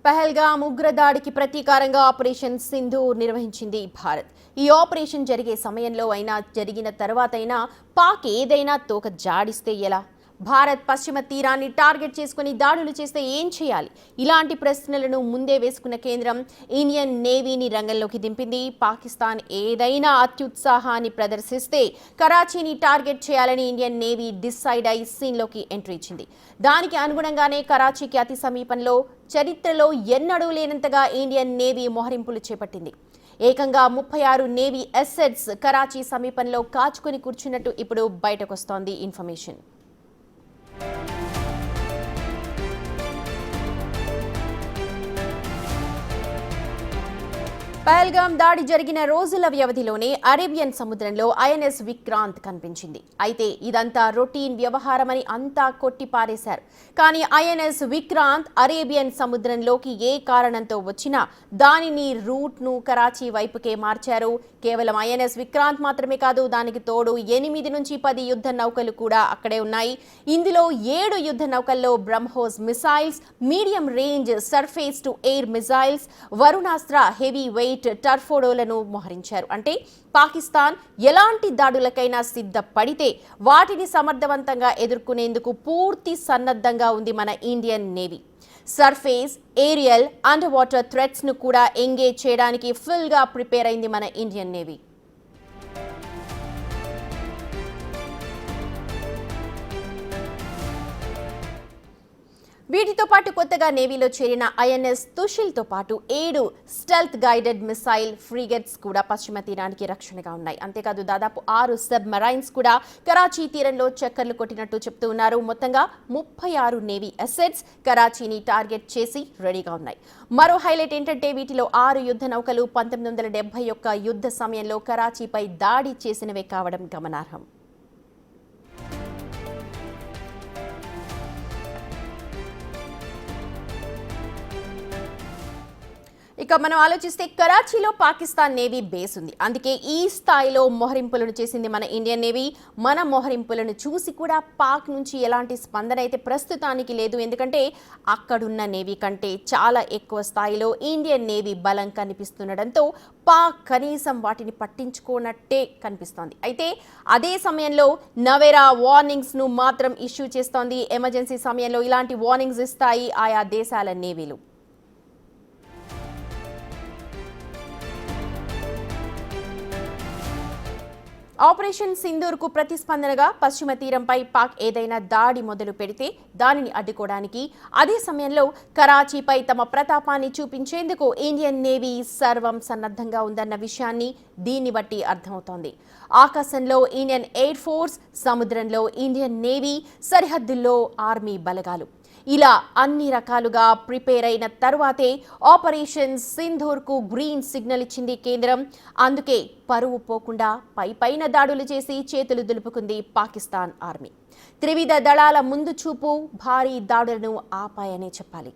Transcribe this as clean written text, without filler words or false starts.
Pahalgam ఉగ్రదాడికి ప్రతీకారంగా operation Sindoor నిర్వహించింది భారత్. ఈ operation జరిగే సమయంలో అయినా జరిగిన తర్వాతైనా పాక్ ఏదైనా తోక జాడిస్తే ఎలా? భారత్ పశ్చిమ తీరాన్ని టార్గెట్ చేసుకుని దాడులు చేస్తే ఏం చేయాలి? ఇలాంటి ప్రశ్నలను ముందే వేసుకున్న కేంద్రం ఇండియన్ నేవీని రంగంలోకి దింపింది. పాకిస్తాన్ ఏదైనా అత్యుత్సాహాన్ని ప్రదర్శిస్తే కరాచీని టార్గెట్ చేయాలని ఇండియన్ నేవీ డిసైడ్ అయి సీన్లోకి ఎంట్రీ ఇచ్చింది. దానికి అనుగుణంగానే కరాచీకి అతి సమీపంలో చరిత్రలో ఎన్నడూ లేనంతగా ఇండియన్ నేవీ మోహరింపులు చేపట్టింది. ఏకంగా 36 నేవీ అసెట్స్ కరాచీ సమీపంలో కాచుకొని కూర్చున్నట్టు ఇప్పుడు బయటకొస్తోంది ఇన్ఫర్మేషన్. పహల్గామ్ దాడి జరిగిన రోజుల వ్యవధిలోనే అరేబియన్ సముద్రంలో ఐఎన్ఎస్ విక్రాంత్ కనిపించింది. అయితే ఇదంతా రొటీన్ వ్యవహారమని అంతా కొట్టిపారేశారు. కానీ ఐఎన్ఎస్ విక్రాంత్ అరేబియన్ సముద్రంలోకి ఏ కారణంతో వచ్చినా దానిని రూట్ను కరాచీ వైపుకే మార్చారు. కేవలం ఐఎన్ఎస్ విక్రాంత్ మాత్రమే కాదు, దానికి తోడు 8 నుంచి 10 యుద్ధ నౌకలు కూడా అక్కడే ఉన్నాయి. ఇందులో 7 యుద్ధ నౌకల్లో BrahMos missiles, medium range surface to air missiles, Varunastra heavy weight టర్ఫోడోలను మోహరించారు. అంటే పాకిస్తాన్ ఎలాంటి దాడులకైనా సిద్ధపడితే వాటిని సమర్థవంతంగా ఎదుర్కొనేందుకు పూర్తి సన్నద్ధంగా ఉంది మన Indian navy. Surface, aerial, underwater threats ను కూడా ఎంగేజ్ చేయడానికి ఫుల్ గా ప్రిపేర్ అయింది మన ఇండియన్ నేవీ. వీటితో పాటు కొత్తగా నేవీలో చేరిన ఐఎన్ఎస్ తుషిల్తో పాటు 7 స్టెల్త్ గైడెడ్ మిసైల్ ఫ్రిగేట్స్ కూడా పశ్చిమ తీరానికి రక్షణగా ఉన్నాయి. అంతేకాదు దాదాపు 6 సబ్ మరైన్స్ కూడా కరాచీ తీరంలో చక్కర్లు కొట్టినట్టు చెప్తూ ఉన్నారు. మొత్తంగా 36 నేవీ అసెట్స్ కరాచీని టార్గెట్ చేసి రెడీగా ఉన్నాయి. మరో హైలైట్ ఏంటంటే వీటిలో 6 యుద్ధ నౌకలు 1971 యుద్ధ సమయంలో కరాచీపై దాడి చేసినవే కావడం గమనార్హం. ఇక మనం ఆలోచిస్తే కరాచీలో పాకిస్తాన్ నేవీ బేస్ ఉంది. అందుకే ఈ స్థాయిలో మోహరింపులను చేసింది మన ఇండియన్ నేవీ. మన మోహరింపులను చూసి కూడా పాక్ నుంచి ఎలాంటి స్పందన అయితే ప్రస్తుతానికి లేదు. ఎందుకంటే అక్కడున్న నేవీ కంటే చాలా ఎక్కువ స్థాయిలో ఇండియన్ నేవీ బలం కనిపిస్తుండడంతో పాక్ కనీసం వాటిని పట్టించుకోనట్టే కనిపిస్తోంది. అయితే అదే సమయంలో నవేరా వార్నింగ్స్ను మాత్రం ఇష్యూ చేస్తోంది. ఎమర్జెన్సీ సమయంలో ఇలాంటి వార్నింగ్స్ ఇస్తాయి ఆయా దేశాల నేవీలు. ఆపరేషన్ సింధూర్కు ప్రతిస్పందనగా పశ్చిమ తీరంపై పాక్ ఏదైనా దాడి మొదలు పెడితే దానిని అడ్డుకోవడానికి అదే సమయంలో కరాచీపై తమ ప్రతాపాన్ని చూపించేందుకు ఇండియన్ నేవీ సర్వం సన్నద్ధంగా ఉందన్న విషయాన్ని దీన్ని బట్టి అర్థమవుతోంది. ఆకాశంలో ఇండియన్ ఎయిర్ ఫోర్స్, సముద్రంలో ఇండియన్ నేవీ, సరిహద్దుల్లో ఆర్మీ బలగాలు, ఇలా అన్ని రకాలుగా ప్రిపేర్ అయిన తరువాతే ఆపరేషన్ సింధూర్కు గ్రీన్ సిగ్నల్ ఇచ్చింది కేంద్రం. అందుకే పరువు పోకుండా పైపైన దాడులు చేసి చేతులు దులుపుకుంది పాకిస్తాన్ ఆర్మీ. త్రివిధ దళాల ముందు చూపు భారీ దాడులను ఆపాయనే చెప్పాలి.